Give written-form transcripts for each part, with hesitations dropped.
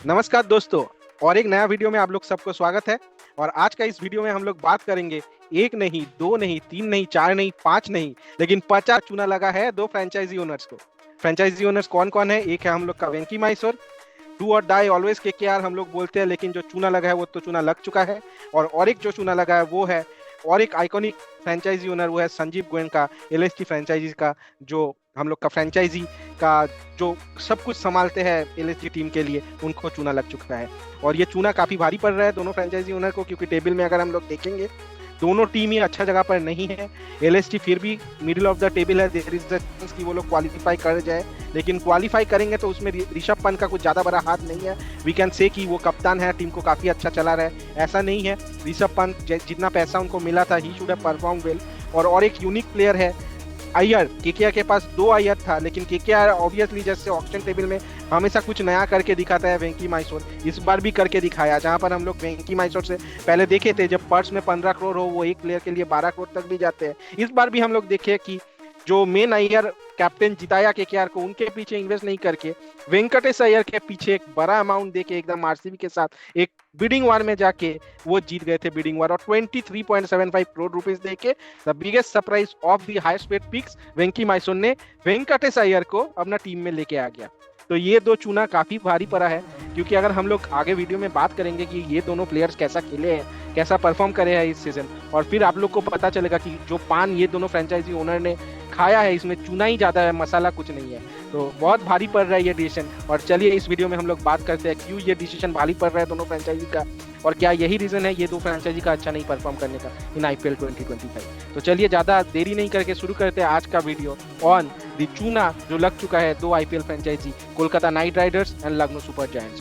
नमस्कार दोस्तों। और एक नया वीडियो में आप लोग सबको स्वागत है। और आज का इस वीडियो में हम लोग बात करेंगे, एक नहीं, दो नहीं, तीन नहीं, चार नहीं, पांच नहीं, लेकिन 50 चूना लगा है दो फ्रेंचाइजी ओनर्स को। फ्रेंचाइजी ओनर्स कौन कौन है? एक है हम लोग का वेंकी माइसोर, डू और डाई ऑलवेज केकेआर हम लोग बोलते हैं, लेकिन जो चूना लगा है वो तो चूना लग चुका है। और एक जो चूना लगा है वो है, और एक आइकॉनिक फ्रेंचाइजी ओनर, वो है संजीव गोयनका, एलएसटी फ्रेंचाइजी का, जो हम लोग का फ्रेंचाइजी का जो सब कुछ संभालते हैं एलएसजी टीम के लिए, उनको चूना लग चुका है। और ये चूना काफी भारी पड़ रहा है दोनों फ्रेंचाइजी ओनर को, क्योंकि टेबल में अगर हम लोग देखेंगे दोनों टीम ही अच्छा जगह पर नहीं है। एलएसटी फिर भी मिडिल ऑफ द टेबल है, देयर इज द चांस कि वो लोग क्वालिफाई कर जाए, लेकिन क्वालिफाई करेंगे तो उसमें ऋषभ पंत का कुछ ज्यादा बड़ा हाथ नहीं है। वी कैन से कि वो कप्तान है, टीम को काफी अच्छा चला रहा है, ऐसा नहीं है। ऋषभ पंत जितना पैसा उनको मिला था, he should have perform well. और एक यूनिक प्लेयर है अय्यर। केकेआर के पास दो अय्यर था, लेकिन केकेआर ऑब्वियसली जैसे ऑक्शन टेबल में हमेशा कुछ नया करके दिखाता है, वेंकी माइसोर इस बार भी करके दिखाया। जहां पर हम लोग वेंकी माइसोर से पहले देखे थे, जब पर्स में 15 करोड़ हो, वो एक प्लेयर के लिए 12 करोड़ तक भी जाते हैं। इस बार भी हम लोग देखे कि जो मेन अय्यर कैप्टन जिताया केकेआर को, उनके पीछे इन्वेस्ट नहीं करके वेंकटेश अय्यर के पीछे एक बड़ा अमाउंट देके एकदम आरसीबी के साथ एक बिडिंग वार में जाके वो जीत गए थे बिडिंग वार, और 23.75 करोड़ रुपीस देके the biggest surprise of the highest paid picks Venky Mysore ने वेंकटेश अय्यर को अपना टीम में लेके आ गया। तो ये दो चूना काफी भारी पड़ा है, क्योंकि अगर हम लोग आगे वीडियो में बात करेंगे कि ये दोनों प्लेयर्स कैसा खेले हैं, कैसा परफॉर्म करे हैं इस सीजन, और फिर आप लोग को पता चलेगा कि जो पान ये दोनों फ्रेंचाइजी ओनर ने खाया है, इसमें चूना ही ज्यादा है, मसाला कुछ नहीं है। तो बहुत भारी पड़ रहा है ये डिसीजन। और चलिए इस वीडियो में हम लोग बात करते हैं क्यों ये डिसीजन भारी पड़ रहा है दोनों फ्रेंचाइजी का, और क्या यही रीजन है ये दो फ्रेंचाइजी का अच्छा नहीं परफॉर्म करने का इन आईपीएल 2025। तो चलिए ज्यादा देरी नहीं करके शुरू करते हैं आज का वीडियो ऑन दी चूना जो लग चुका है दो IPL franchise, Kolkata Knight Riders and Lucknow Super Giants.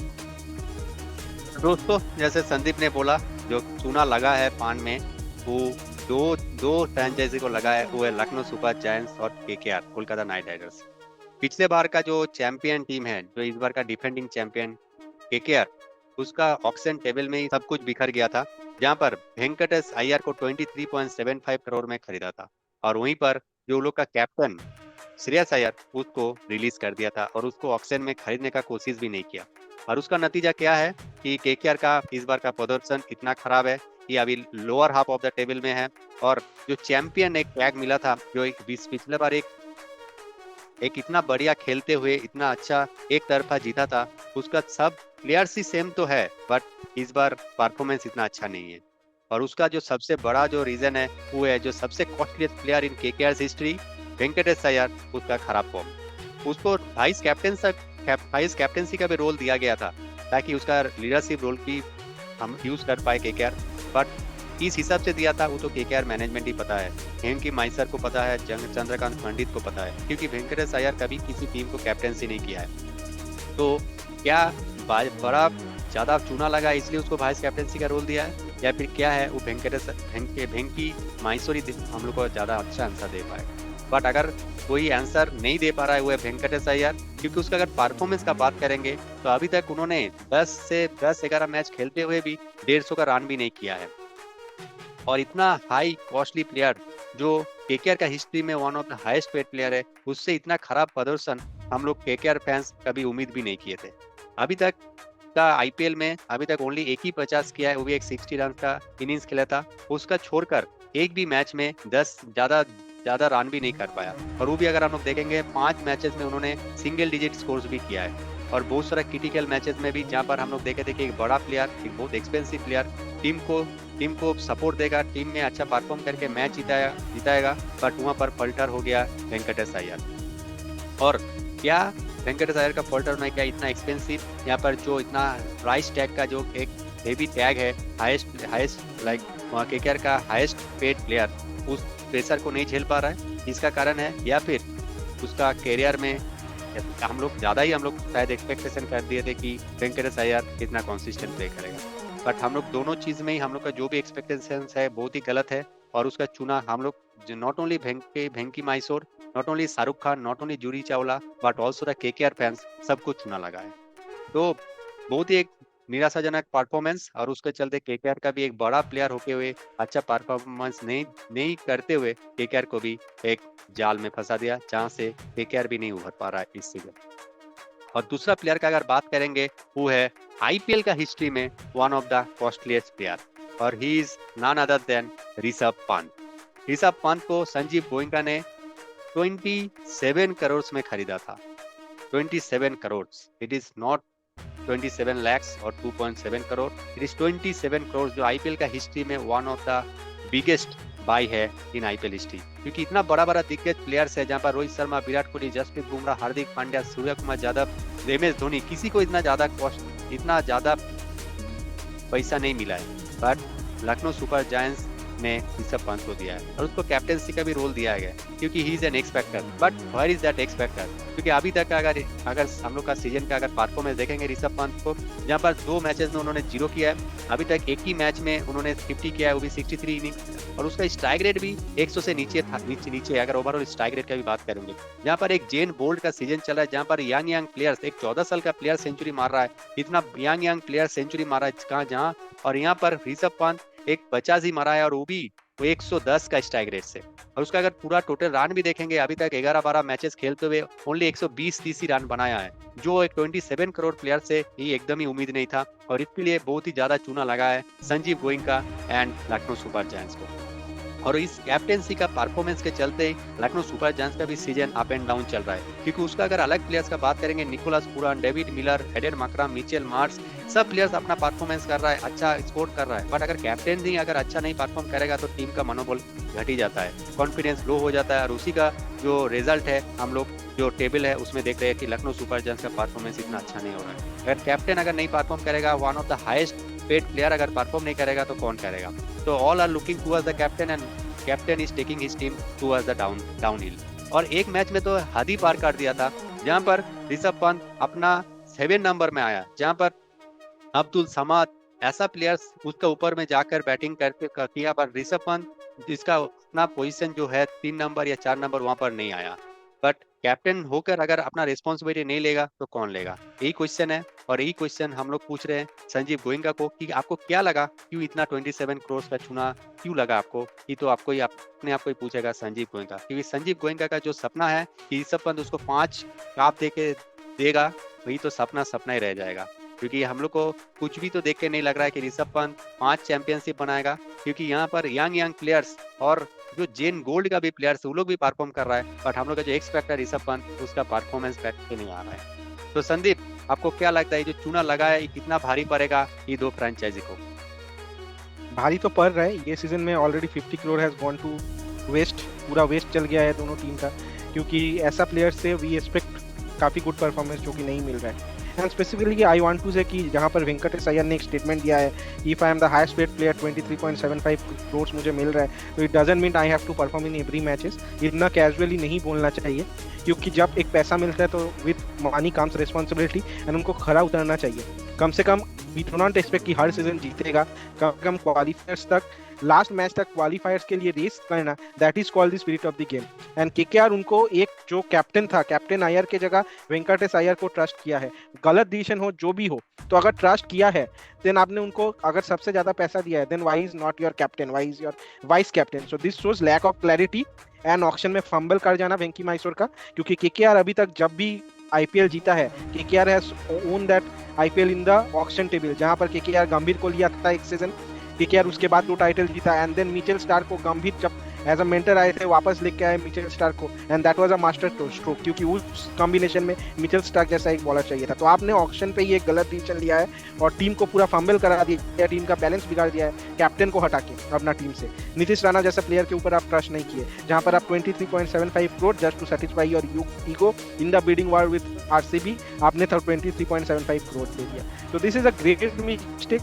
दोस्तों, जैसे संदीप ने बोला, जो चूना लगा है पान में, वो दो दो फ्रेंचाइजी को लगा है। वो है लखनऊ सुपर जायंट्स और केकेआर, कोलकाता नाइट राइडर्स। पिछले बार का जो चैंपियन टीम है, जो इस बार का डिफेंडिंग चैंपियन केकेआर, उसका ऑक्शन टेबल में ही सब कुछ बिखर गया था। जहां पर वेंकटेश अय्यर को 23.75 करोड़ में खरीदा था, और वहीं पर जो लोग का कैप्टन श्रेयस अय्यर, उसको रिलीज कर दिया था और उसको ऑक्शन में खरीदने का कोशिश भी नहीं किया। और उसका नतीजा क्या है कि केकेआर का इस बार का प्रदर्शन इतना खराब है कि अभी lower half of the table में है। और जो चैंपियन एक टैग मिला था, जो एक पिछले बार एक इतना बढ़िया खेलते हुए इतना अच्छा एक तरफा जीता था, उसका सब प्लेयर्स ही सेम तो है, बट इस बार परफॉर्मेंस इतना अच्छा नहीं है। और उसका जो सबसे बड़ा जो रीजन है, वो है जो सबसे costliest player in KKR history, Venkatesh Iyer, उसका खराब फॉर्म। उसको वाइस कैप्टेंसी का भी रोल दिया गया था, ताकि उसका लीडरशिप रोल भी हम यूज कर पाए केकेआर। बट किस हिसाब से दिया था वो तो केकेआर मैनेजमेंट ही पता है, वेंकी माइसर को पता है, चंद्रकांत पंडित को पता है, क्योंकि वेंकटेश अय्यर कभी किसी टीम को कैप्टेंसी नहीं किया है। तो क्या बड़ा ज्यादा चूना लगा इसलिए उसको वाइस कैप्टेंसी का रोल दिया है, या फिर क्या है, वो वेंकी माइसोर ही हम लोग को ज्यादा अच्छा आंसर दे पाए। बट अगर कोई आंसर नहीं दे पा रहा है, वो है वेंकटेश अय्यर, क्योंकि उसका अगर परफॉर्मेंस का बात करेंगे तो अभी तक उन्होंने 10 से 11 मैच खेलते हुए भी 150 का रन भी नहीं किया है। और इतना हाई कॉस्टली प्लेयर जो केकेआर का हिस्ट्री में one of the highest paid player है, उससे इतना खराब प्रदर्शन हम लोग केकेआर फैंस कभी उम्मीद भी नहीं किए थे। अभी तक का आईपीएल में अभी तक ओनली एक ही 50 किया है, वो भी एक 60 रन का इनिंग्स खेला था। उसका छोड़कर एक भी मैच में 10 ज्यादा रन भी नहीं कर पाया। और वो भी अगर हम लोग देखेंगे 5 मैचेस में उन्होंने सिंगल डिजिट स्कोर्स भी किया है। और बहुत सारा क्रिटिकल मैचेस में भी, जहां पर हम लोग देखे थे कि एक बड़ा प्लेयर, एक बहुत एक्सपेंसिव प्लेयर टीम को सपोर्ट देगा, टीम में अच्छा परफॉर्म करके मैच जिताएगा, बट वहां पर फल्टर हो गया वेंकटेश अय्यर। और क्या वेंकटेश अय्यर का फल्टर में क्या इतना एक्सपेंसिव, यहाँ पर जो इतना प्राइस टैग का जो एक हेवी टैग है, हाईएस्ट लाइक केकेआर का हाईएस्ट पेड प्लेयर, उस प्रेशर को नहीं झेल पा रहा है, इसका कारण है। या फिर उसका कैरियर में हम लोग शायद एक्सपेक्टेशन कर दिए थे कि वेंकटेश अय्यर इतना कंसिस्टेंट प्ले करेगा, बट हम लोग दोनों चीज में ही हम लोग का जो भी एक्सपेक्टेशन है बहुत ही गलत है। और उसका चुना हम लोग not only Venky Mysore, not only Shahrukh Khan, not only Juhi Chawla, but also the KKR fans, सबको चुना लगा है। तो बहुत ही एक निराशाजनक परफॉर्मेंस, और उसके चलते केकेआर का भी एक बड़ा प्लेयर होते हुए अच्छा परफॉर्मेंस नहीं करते हुए केकेआर को भी एक जाल में फंसा दिया, जहां से केकेआर भी नहीं उभर पा रहा है इस सीजन। और दूसरा प्लेयर का अगर बात करेंगे वो है आईपीएल का हिस्ट्री में one of the costliest player, और he is none other than Rishabh Pant. Rishabh Pant को संजीव गोयनका ने 27 करोड़ में खरीदा था। 27 crore, it is not 27 lakhs और 2.7 करोड़, इट इज 27 करोड़, जो आईपीएल का हिस्ट्री में one of the biggest by है इन आईपीएल हिस्ट्री। क्योंकि इतना बड़ा बड़ा दिग्गज प्लेयर्स है जहाँ पर रोहित शर्मा, विराट कोहली, जसप्रीत बुमराह, हार्दिक पांड्या, सूर्य कुमार यादव, एमएस धोनी, किसी को इतना ज्यादा पैसा नहीं मिला है, बट लखनऊ सुपर जायंट्स ने ऋषभ पंत को दिया है और उसको कैप्टेंसी का भी रोल दिया गया क्योंकि he is an X factor. But where is that X factor? क्योंकि अभी तक अगर हम लोग का सीजन का अगर परफॉर्मेंस देखेंगे ऋषभ पंत को, जहाँ पर 2 मैचेस में उन्होंने 0 किया है, अभी तक एक ही मैच में उन्होंने 50 किया है, वो भी 63 इनिंग, और उसका स्ट्राइक रेट भी 100 से नीचे था, नीचे अगर ओवरऑल स्ट्राइक रेट का भी बात करेंगे। जहाँ पर एक जेन बोल्ट का सीजन चल रहा है, जहाँ पर यंग प्लेयर्स, एक 14 साल का प्लेयर सेंचुरी मार रहा है, इतना यंग प्लेयर सेंचुरी मारा है कहाँ जहाँ, और यहाँ पर ऋषभ पंत एक 50 ही मारा है, और वो भी 110 का स्ट्राइक रेट से। और उसका अगर पूरा टोटल रन भी देखेंगे, अभी तक 11-12 मैचेस खेलते हुए ओनली 120-30 ही रन बनाया है, जो एक 27 करोड़ प्लेयर से ही एकदम ही उम्मीद नहीं था, और इसके लिए बहुत ही ज्यादा चूना लगा है Sanjeev Goenka and Lucknow Super giants को। और इस कैप्टेंसी का परफॉर्मेंस के चलते लखनऊ सुपर जायंट्स का भी सीजन अप एंड डाउन चल रहा है, क्योंकि उसका अगर अलग प्लेयर्स का बात करेंगे, Nicholas Pooran, David Miller, Aiden Markram, Mitchell Marsh, सब प्लेयर्स अपना परफॉर्मेंस कर रहा है, अच्छा स्कोर कर रहा है, बट अगर कैप्टन ही अगर अच्छा नहीं परफॉर्म करेगा तो टीम का मनोबल घट ही जाता है, कॉन्फिडेंस लो हो जाता है, और उसी का जो रिजल्ट है हम लोग जो टेबल है उसमें देख रहे हैं कि लखनऊ सुपर जायंट्स का परफॉर्मेंस इतना अच्छा नहीं हो रहा है। अगर कैप्टन अगर नहीं परफॉर्म करेगा, one of the highest paid player अगर परफॉर्म नहीं करेगा तो कौन करेगा? तो all are looking towards the captain and captain is taking his team towards the downhill. और एक मैच में तो हद ही पार कर दिया था, जहां पर ऋषभ पंत अपना 7 नंबर में आया, जहां पर अब्दुल समाद ऐसा प्लेयर्स उसका ऊपर में जाकर बैटिंग करके किया, पर ऋषभ पंत जिसका अपना पोजीशन जो है 3 नंबर या 4 नंबर वहां पर नहीं आया। बट कैप्टन होकर अगर अपना रिस्पॉन्सिबिलिटी नहीं लेगा तो कौन लेगा? यही क्वेश्चन है, और यही क्वेश्चन हम लोग पूछ रहे हैं संजीव गोयनका को कि आपको क्या लगा, क्यों इतना 27 करोड़ का चुना क्यों लगा आपको? ये तो आपको ही अपने आप को ही पूछेगा संजीव गोयनका, क्योंकि संजीव गोयनका का जो सपना है कि ऋषभ पंत उसको 5 कप देगा, वही तो सपना ही रह जाएगा। क्योंकि हम लोग को कुछ भी तो देख के नहीं लग रहा है कि ऋषभ पंत 5 चैंपियनशिप बनाएगा, क्योंकि यहाँ पर यंग प्लेयर्स और जो जेन गोल्ड का भी प्लेयर्स वो लोग भी परफॉर्म कर रहा है, बट हम लोग का जो एक्स फैक्टर ऋषभ पंत उसका परफॉर्मेंस बैठ के नहीं आ रहा है। तो संदीप, आपको क्या लगता है जो चूना लगा है कितना भारी पड़ेगा ये 2 फ्रेंचाइजी को? भारी तो पड़ रहा है। ये सीजन में already 50 crore has gone to waste, पूरा वेस्ट चल गया है दोनों टीम का, क्योंकि ऐसा प्लेयर से वी एक्सपेक्ट काफ़ी गुड परफॉर्मेंस जो कि नहीं मिल रहा है। And specifically I want to say कि जहाँ पर वेंकटेश अय्यर ने एक स्टेटमेंट दिया है, if I am the highest paid player 23.75 crore मुझे मिल रहा है, तो it doesn't mean I have to perform in every matches. इतना कैजुअली नहीं बोलना चाहिए, क्योंकि जब एक पैसा मिलता है तो with money comes responsibility, and उनको खरा उतरना चाहिए। कम से कम वी डू नॉट एक्सपेक्ट कि हर सीजन जीतेगा, कम से कम क्वालिफायर्स तक, लास्ट मैच तक क्वालिफायर्स के लिए रेस करना, that is called the spirit of the game. And KKR उनको एक जो कैप्टन था, कैप्टन अय्यर के जगह वेंकटेश अय्यर को ट्रस्ट किया है। गलत डिसीजन हो जो भी हो, तो अगर ट्रस्ट किया है देन आपने उनको अगर सबसे ज्यादा पैसा दिया है, then why is not your captain, why is your vice captain? So this shows lack of clarity and auction में फंबल कर जाना वेंकी मैसूर का, क्योंकि केकेआर अभी तक जब भी आईपीएल जीता है, KKR has own that IPL in the auction table, जहां पर केकेआर गंभीर को लिया था एक सीजन, केकेआर उसके बाद 2 टाइटल जीता, एंड देन मिचेल स्टार्क को गंभीर जब एज अ मेंटर आए थे वापस लेके आए मिचेल स्टार्क को, and that was a master stroke, क्योंकि उस कॉम्बिनेशन में मिचेल स्टार्क जैसा एक बॉलर चाहिए था। तो आपने ऑक्शन पे ये गलत डिसीजन लिया है और टीम को पूरा फंबल करा दिया, टीम का बैलेंस बिगाड़ दिया है कैप्टन को हटा के अपना टीम से। नीतीश राणा जैसा प्लेयर के ऊपर आप ट्रस्ट नहीं किए, जहां पर आप 23.75 crore just to satisfy your ego in the bidding war with RCB, आपने 23.75 करोड़ दे दिया। तो this is a great mistake,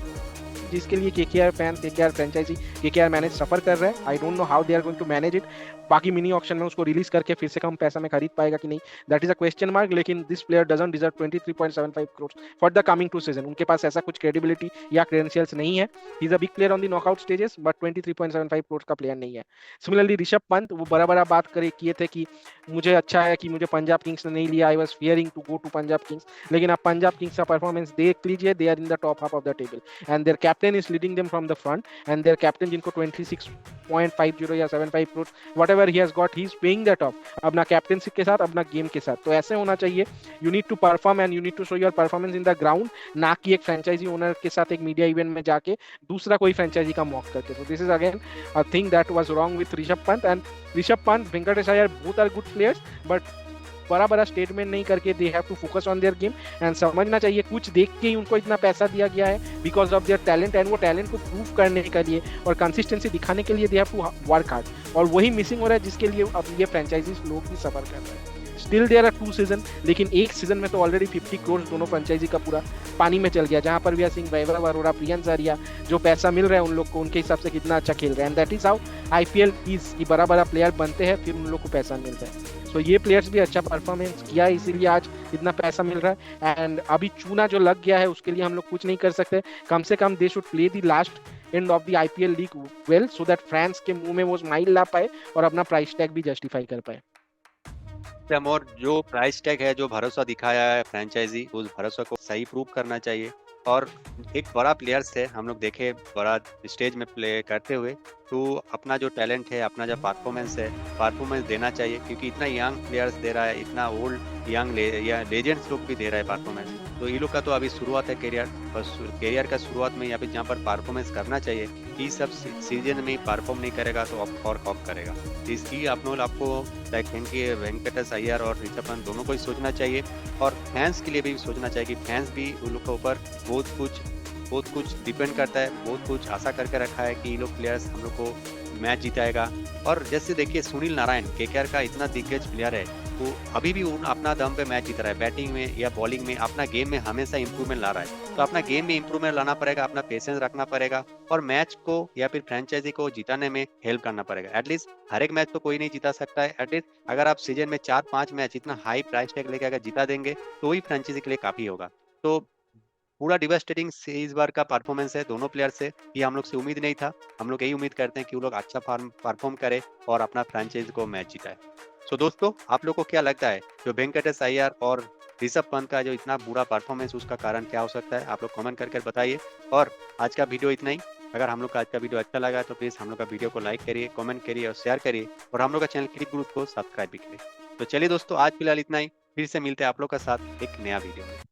जिसके लिए KKR fan, KKR franchise, KKR manage suffer कर रहा है। I don't know how they are going to manage it. बाकी मिनी ऑक्शन में उसको रिलीज करके फिर से कम पैसा में खरीद पाएगा कि नहीं, that is a question mark. लेकिन this player doesn't deserve 23.75 crore for the coming 2 season. उनके पास ऐसा कुछ क्रेडिबिलिटी या क्रेडेंशियल्स नहीं है। He is a big player on the knockout stages, but 23.75 crore का प्लेयर नहीं है। सिमिलरली ऋषभ पंत, वो बड़ा बात किए थे कि मुझे अच्छा है कि मुझे पंजाब किंग्स ने नहीं लिया, I was fearing to go to Punjab Kings. लेकिन आप पंजाब किंग्स का परफॉर्मेंस देख लीजिए, they are in the top half of the table and their captain is leading them from the front, and their captain जिनको 26.50 या 75 crore whatever he has got, he is paying that off अपना captaincy के साथ, अपना game के साथ. तो ऐसे होना चाहिए. You need to perform and you need to show your performance in the ground, ना कि एक फ्रेंचाइजी ओनर के साथ एक मीडिया इवेंट में जाके दूसरा कोई फ्रेंचाइजी का मॉक करके. So this is again a thing that was wrong with Rishabh Pant, and Rishabh Pant, Venkatesh Iyer, both are good players, but बड़ा बड़ा स्टेटमेंट नहीं करके they have to focus on their game. And समझना चाहिए कुछ देख के ही उनको इतना पैसा दिया गया है because of their talent, and वो टैलेंट को प्रूव करने के लिए और कंसिस्टेंसी दिखाने के लिए they have to work hard. और वही मिसिंग हो रहा है जिसके लिए अब ये फ्रेंचाइजीज लोग भी सफर कर रहे हैं. स्टिल देयर आर 2 सीजन, लेकिन एक सीजन में तो ऑलरेडी 50 करोड़ दोनों फ्रेंचाइजी का पूरा पानी में चल गया. जहां पर वी आर सिंह, वैभव अरोड़ा, प्रियंश आर्या, जो पैसा मिल रहा है उन लोग को उनके हिसाब से कितना अच्छा खेल रहे हैं. And that is how IPL is, कि बड़ा बड़ा प्लेयर बनते हैं फिर उन लोग को पैसा मिलता है. तो ये प्लेयर्स भी अच्छा परफॉर्मेंस किया है, इसीलिए आज इतना पैसा मिल रहा है. एंड अभी चूना जो लग गया है उसके लिए हम लोग कुछ नहीं कर सकते. कम से कम they should play the last end of the IPL league well, so that fans के मुंह में वो स्माइल ला पाए और अपना प्राइस टैग भी जस्टिफाई कर पाए. और जो प्राइस टैग है, जो भरोसा दिखाया है फ्रेंचाइजी, उस भरोसा को सही प्रूव करना चाहिए. और एक बड़ा प्लेयर्स है, हम लोग देखे बड़ा स्टेज में प्ले करते हुए, तो अपना जो टैलेंट है, अपना जो परफॉर्मेंस देना चाहिए. क्योंकि इतना यंग प्लेयर्स दे रहा है, इतना ओल्ड यंग लेजेंड्स लोग भी दे रहा है परफॉर्मेंस. तो ये लोग का तो अभी शुरुआत है करियर का शुरुआत में, यहाँ पे जहाँ पर परफॉर्मेंस करना चाहिए, ये सब सीजन में परफॉर्म नहीं करेगा तो और कब करेगा. इसकी आपको वेंकटेश अय्यर और ऋषभ पंत दोनों को ही सोचना चाहिए. और फैंस के लिए भी सोचना चाहिए कि फैंस भी उन लोग के ऊपर बहुत कुछ डिपेंड करता है, बहुत कुछ आशा करके रखा है कि ये लोग प्लेयर्स हम लोग को मैच जिताएगा. और जैसे देखिए सुनील नारायण केकेआर का इतना दिग्गज प्लेयर है, तो अभी भी अपना दम पे मैच जीत रहा है. बैटिंग में या बॉलिंग में, अपना गेम में हमेशा इंप्रूवमेंट ला रहा है. तो अपना गेम में इंप्रूवमेंट लाना पड़ेगा, अपना पेशेंस रखना पड़ेगा और मैच को या फिर फ्रेंचाइजी को जिताने में हेल्प करना पड़ेगा. एटलीस्ट हर एक मैच तो कोई नहीं जीता सकता है. एटलीस्ट अगर आप सीजन में 4-5 मैच इतना हाई प्राइस टैग लेके अगर जीता देंगे तो ही फ्रेंचाइजी के लिए काफी होगा. तो पूरा डिवास्टेटिंग इस बार का परफॉर्मेंस है दोनों प्लेयर से, ये हम लोग से उम्मीद नहीं था. हम लोग यही उम्मीद करते हैं कि वो लोग अच्छा परफॉर्म करे और अपना फ्रेंचाइज को मैच जिताए. सो दोस्तों, आप लोग को क्या लगता है जो वेंकटेश अय्यर और ऋषभ पंत का जो इतना बुरा परफॉर्मेंस, उसका कारण क्या हो सकता है? आप लोग कमेंट करके बताइए. और आज का वीडियो इतना ही. अगर हम लोग का आज का वीडियो अच्छा लगा तो प्लीज हम लोग का वीडियो को लाइक करिए, कमेंट करिए और शेयर करिए. और हम लोग का चैनल क्लिक ग्रुप को सब्सक्राइब भी करिए. तो चलिए दोस्तों, आज फिलहाल इतना ही. फिर से मिलते हैं आप लोग के साथ एक नया वीडियो में.